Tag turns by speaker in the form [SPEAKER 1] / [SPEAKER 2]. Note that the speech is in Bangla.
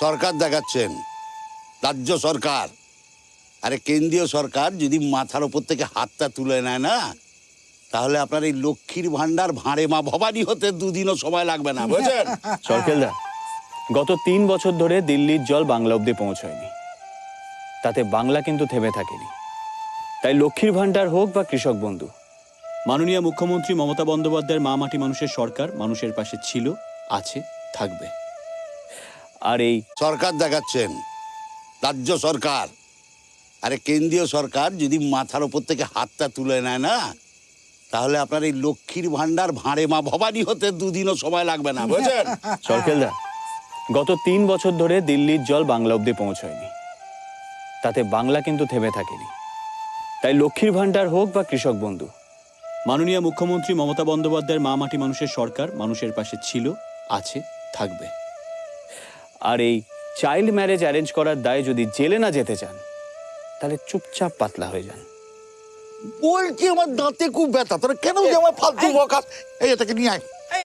[SPEAKER 1] সরকার দেখাচ্ছেন, রাজ্য সরকার। আরে কেন্দ্রীয় সরকার যদি মাথার ওপর থেকে হাতটা তুলে নেয় না, তাহলে আপনার এই লক্ষ্মীর ভান্ডার ভাঁড়ে মা ভবানী হতে দুদিনও সময় লাগবে না, বুঝছেন?
[SPEAKER 2] সরকেলদা, গত ৩ বছর ধরে দিল্লির জল বাংলা অব্দি পৌঁছয়নি। তাতে বাংলা কিন্তু থেমে থাকেনি। তাই লক্ষ্মীর ভান্ডার হোক বা কৃষক বন্ধু, মাননীয় মুখ্যমন্ত্রী মমতা বন্দ্যোপাধ্যায়ের মা মাটি মানুষের সরকার মানুষের পাশে ছিল, আছে, থাকবে। আর এই
[SPEAKER 1] সরকার দেখাচ্ছেন, রাজ্য সরকার। আরে কেন্দ্রীয় সরকার যদি মাথার ওপর থেকে হাতটা তুলে নেয় না, তাহলে আপনার এই লক্ষ্মীর ভান্ডার ভাঁড়ে মা ভবানী হতে দুদিনও সময় লাগবে না, বুঝছেন?
[SPEAKER 2] সরকেলদা, গত ৩ বছর ধরে দিল্লির জল বাংলা অব্দি পৌঁছয়নি। তাতে বাংলা কিন্তু থেমে থাকেনি। তাই লক্ষ্মীর ভান্ডার হোক বা কৃষক বন্ধু, মাননীয় মুখ্যমন্ত্রী মমতা বন্দ্যোপাধ্যায়ের মা মাটি মানুষের সরকার মানুষের পাশে ছিল, আছে, থাকবে। আর এই চাইল্ড ম্যারেজ অ্যারেঞ্জ করার দায়ে যদি জেলে না যেতে চান, তাহলে চুপচাপ পাতলা হয়ে যান।
[SPEAKER 1] বলছি আমার দাঁতে খুব ব্যথা, তোরা কেন যে আমার ফালতু বকাস? এই এটাকে নিয়ে আয়।